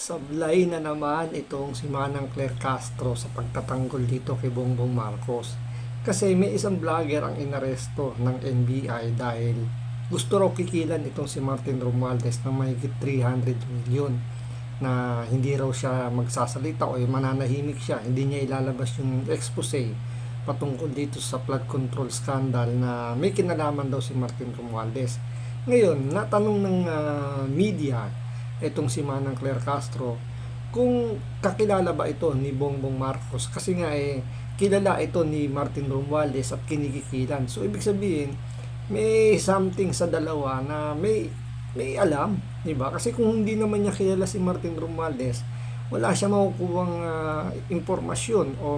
Sablay na naman itong si Manang Claire Castro sa pagtatanggol dito kay Bongbong Marcos. Kasi may isang vlogger ang inaresto ng NBI dahil gusto raw kikilan itong si Martin Romualdez ng mahigit 300 million na hindi raw siya magsasalita o mananahimik siya, hindi niya ilalabas yung expose patungkol dito sa flood control scandal na may kinalaman daw si Martin Romualdez. Ngayon, natanong ng media itong si Manang Claire Castro kung kakilala ba ito ni Bongbong Marcos, kasi nga kilala ito ni Martin Romualdez at kinikikilan. So ibig sabihin may something sa dalawa na may alam, di ba? Kasi kung hindi naman niya kilala si Martin Romualdez, wala siya makukuhang impormasyon o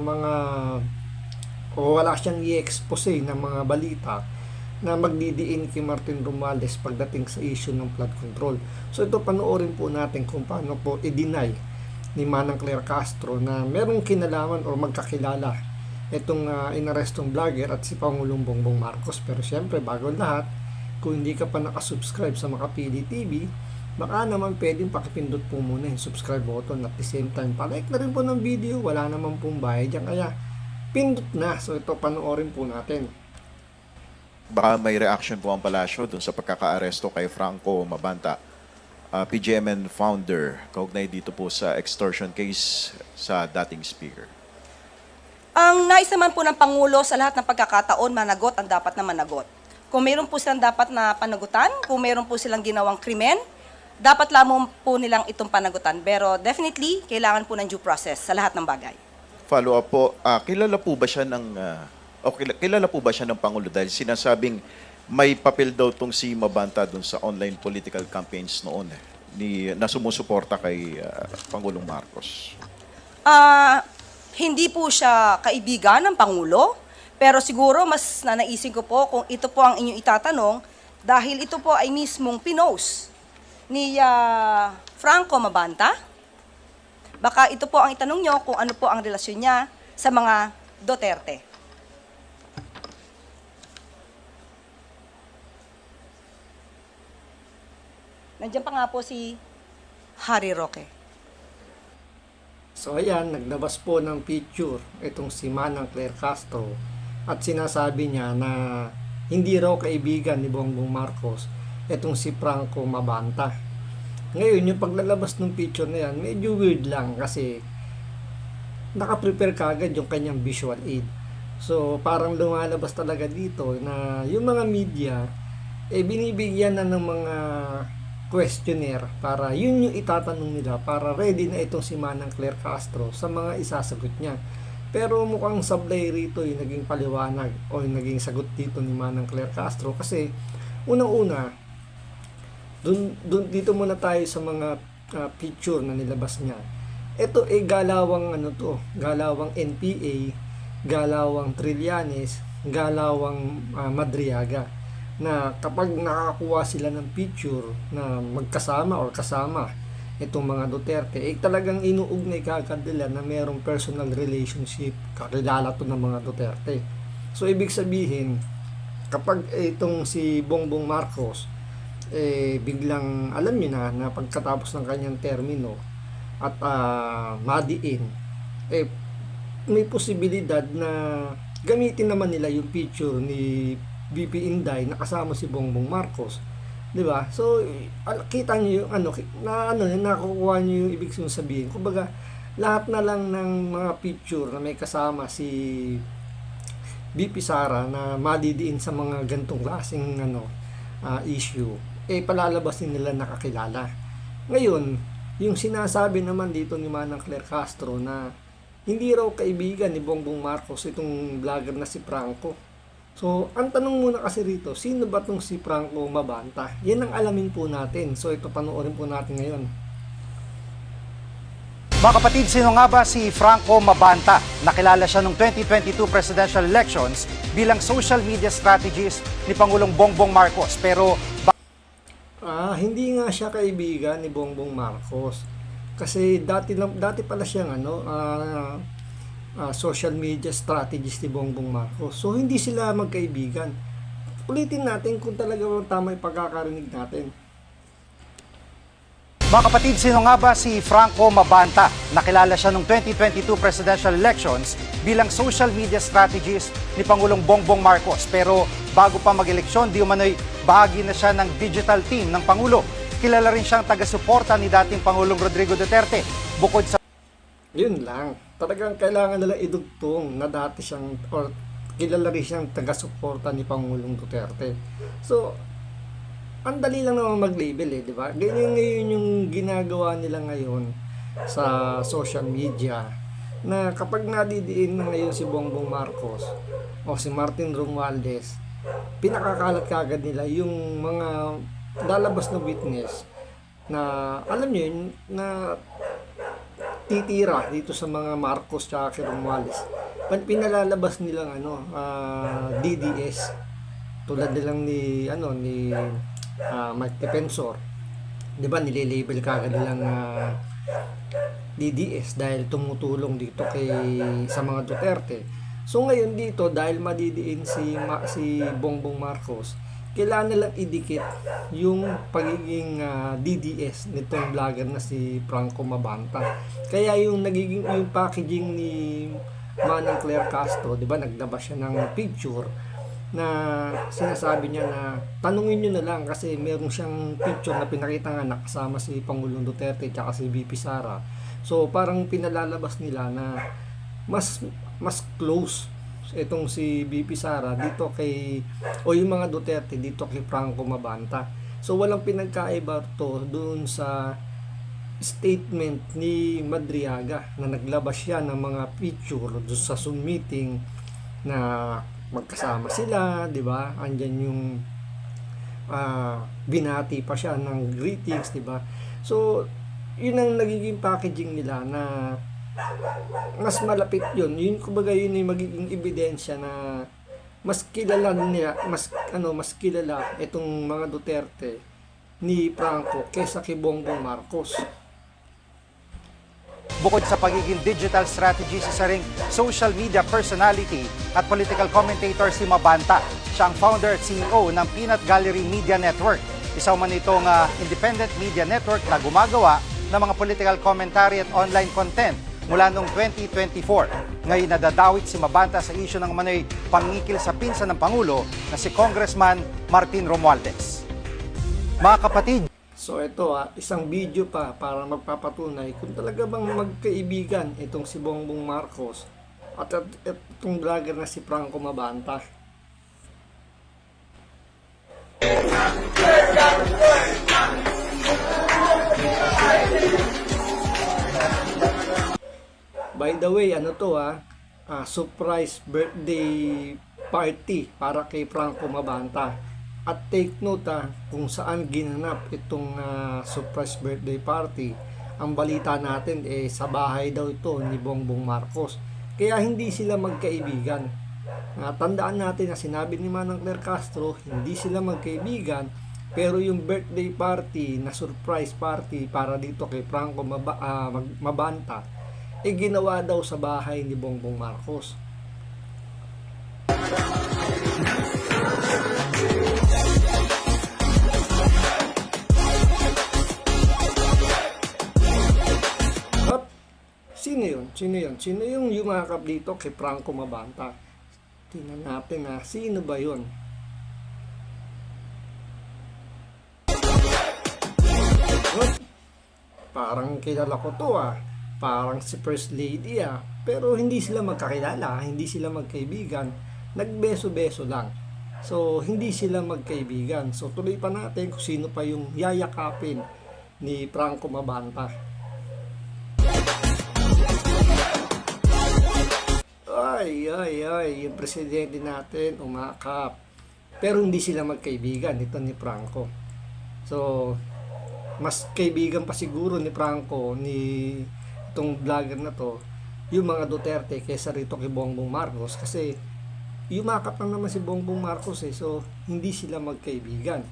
wala siyang i-expose ng mga balita na magdidiin kay Martin Romualdez pagdating sa issue ng flood control. So ito, panoorin po natin kung paano po i-deny ni Manang Claire Castro na merong kinalaman o magkakilala itong inarestong vlogger at si Pangulong Bongbong Marcos. Pero syempre, bago lahat, kung hindi ka pa nakasubscribe sa Makapili TV, baka naman pwedeng pakipindot po muna yung subscribe button at the same time palike na rin po ng video. Wala naman pong bayad yan, kaya pindot na. So ito, panoorin po natin. Baka may reaction po ang palasyo dun sa pagkakaaresto kay Franco Mabanta, PGMN founder, kaugnay dito po sa extortion case sa dating speaker. Ang nais naman po ng Pangulo sa lahat ng pagkakataon, managot ang dapat na managot. Kung mayroon po silang dapat na panagutan, kung mayroon po silang ginawang krimen, dapat lamang po nilang itong panagutan. Pero definitely, kailangan po ng due process sa lahat ng bagay. Follow up po, kilala po ba siya kilala po ba siya ng Pangulo dahil sinasabing may papel daw tong si Mabanta dun sa online political campaigns noon na sumusuporta kay Pangulong Marcos? Hindi po siya kaibigan ng Pangulo, pero siguro mas nanaisin ko po kung ito po ang inyong itatanong dahil ito po ay mismong pinost ni Franco Mabanta. Baka ito po ang itanong nyo kung ano po ang relasyon niya sa mga Duterte. Nandiyan pa nga po si Harry Roque. So ayan, naglabas po ng picture itong si Manang Claire Castro at sinasabi niya na hindi raw kaibigan ni Bongbong Marcos itong si Franco Mabanta. Ngayon, yung paglalabas ng picture na yan, medyo weird lang kasi nakaprepare kagad yung kanyang visual aid. So parang lumalabas talaga dito na yung mga media binibigyan na ng mga questionnaire para yun yung itatanong nila para ready na itong si Manang Claire Castro sa mga isasagot niya. Pero mukhang sablay rito yung naging paliwanag o yung naging sagot dito ni Manang Claire Castro kasi unang-una dito muna tayo sa mga picture na nilabas niya. Ito galawang galawang NPA, galawang Trillanes, galawang Madriaga, na kapag nakakuha sila ng picture na magkasama or kasama itong mga Duterte, talagang inuugnay kagad nila na mayroong personal relationship, kakilala to ng mga Duterte. So ibig sabihin, kapag itong si Bongbong Marcos biglang alam niyo na pagkatapos ng kanyang termino at madiin, may posibilidad na gamitin naman nila yung picture ni VP Inday na kasama si Bongbong Marcos, 'di ba? So kita niyo yung nakukuha niyo yung ibig sabihin. Kumbaga, lahat na lang ng mga picture na may kasama si VP Sara na madidiin sa mga gantong klaseng issue, palalabasin nila nakakilala. Ngayon, yung sinasabi naman dito ni Manang Claire Castro na hindi raw kaibigan ni Bongbong Marcos itong vlogger na si Franco. So, ang tanong muna kasi rito, sino ba itong si Franco Mabanta? Yan ang alamin po natin. So, ito panoorin po natin ngayon. Mga kapatid, sino nga ba si Franco Mabanta? Nakilala siya noong 2022 presidential elections bilang social media strategist ni Pangulong Bongbong Marcos. Pero hindi nga siya kaibigan ni Bongbong Marcos. Kasi dati pala siyang social media strategist ni Bongbong Marcos. So hindi sila magkaibigan. Ulitin natin kung talaga tama yung pagkakarinig natin. Mga kapatid, sino nga ba si Franco Mabanta? Nakilala siya noong 2022 presidential elections bilang social media strategist ni Pangulong Bongbong Marcos. Pero bago pa mag-eleksyon, di umano'y bahagi na siya ng digital team ng Pangulo. Kilala rin siyang taga-suporta ni dating Pangulong Rodrigo Duterte. Bukod sa Yun lang. Talagang kailangan nila idugtong na dati siyang, or kilala rin siyang taga-suporta ni Pangulong Duterte. So, ang dali lang naman mag-label di ba? Ganyan ngayon yung ginagawa nila ngayon sa social media na kapag nadidiin na ngayon si Bongbong Marcos o si Martin Romualdez, pinakakalat kagad nila yung mga lalabas na witness na alam nyo yun, na titira dito sa mga Marcos tsaka kay Romualdez. Pinalalabas nilang DDS tulad nilang ni Mike Defensor, 'di ba, nililabel kagad nilang DDS dahil tumutulong dito sa mga Duterte. So ngayon dito dahil madidiin si Bongbong Marcos, kailangan nilang idikit yung pagiging DDS nitong vlogger na si Franco Mabanta. Kaya yung packaging ni Manang Claire Castro, 'di ba, naglabas siya ng picture na sinasabi niya na tanungin nyo na lang kasi meron siyang picture na pinakita nga nakasama si Pangulong Duterte at si VP Sara. So parang pinalalabas nila na mas close itong si VP Sara dito o yung mga Duterte dito kay Franco Mabanta. So walang pinagkaiba to doon sa statement ni Madriaga na naglabas siya ng mga picture doon sa Zoom meeting na magkasama sila, 'di ba? Andiyan yung binati pa siya ng greetings, 'di ba? So, yun ang nagiging packaging nila na mas malapit yun. Yun kumbaga yun yung magiging ebidensya na mas kilala nila, mas kilala itong mga Duterte ni Franco kaysa kay Bongbong Marcos. bukod sa pagiging digital strategist, isa ring social media personality at political commentator si Mabanta. Siya ang founder at CEO ng Peanut Gallery Media Network. Isa man itong independent media network na gumagawa ng mga political commentary at online content mula noong 2024. Ngayon nadadawit si Mabanta sa isyu ng manoy pangikil sa pinsan ng Pangulo na si Congressman Martin Romualdez. Mga kapatid, So ito isang video pa para magpapatunay kung talaga bang magkaibigan itong si Bongbong Marcos at itong vlogger na si Franco Mabanta. By the way, surprise birthday party para kay Franco Mabanta. At take note kung saan ginanap itong surprise birthday party. Ang balita natin sa bahay daw ito ni Bongbong Marcos. Kaya hindi sila magkaibigan. Tandaan natin na sinabi ni Manang Claire Castro, hindi sila magkaibigan. Pero yung birthday party na surprise party para dito kay Franco Mabanta, ginawa daw sa bahay ni Bongbong Marcos. Sino yun? Sino yung yumakap dito kay Franco Mabanta? Tingnan natin sino ba yun? Parang kilala ko to Parang si First Lady Pero hindi sila magkakilala, hindi sila magkaibigan. Nagbeso-beso lang. So, hindi sila magkaibigan. So, tuloy pa natin kung sino pa yung yayakapin ni Franco Mabanta. Yung presidente natin umakap. Pero hindi sila magkaibigan, ito ni Franco. So, mas kaibigan pa siguro ni Franco, ni itong vlogger na to, yung mga Duterte kaysa rito kay Bongbong Marcos. Kasi, yumakap lang naman si Bongbong Marcos So, hindi sila magkaibigan.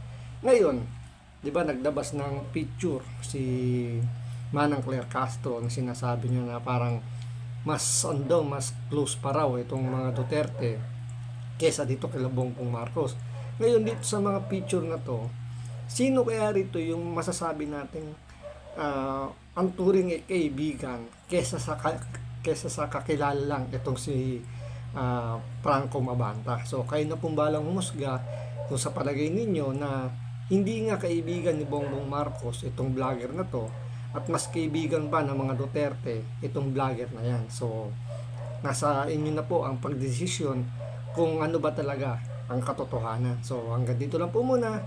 Ngayon, di ba naglabas ng picture si Manang Claire Castro na sinasabi niya na parang mas close pa raw itong mga Duterte kesa dito kay Bongbong Marcos. Ngayon dito sa mga picture na to, sino kaya rito yung masasabi natin ang turing ay kaibigan kesa sa kakilala lang itong si Franco Mabanta. So kayo na pong balang humusga kung sa palagay ninyo na hindi nga kaibigan ni Bongbong Marcos itong vlogger na to, at mas kaibigan pa ng mga Duterte itong vlogger na yan. So nasa inyo na po ang pagdesisyon kung ano ba talaga ang katotohanan. So hanggang dito lang po muna.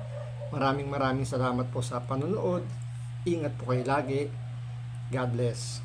Maraming salamat po sa panonood. Ingat po kayo lagi. God bless.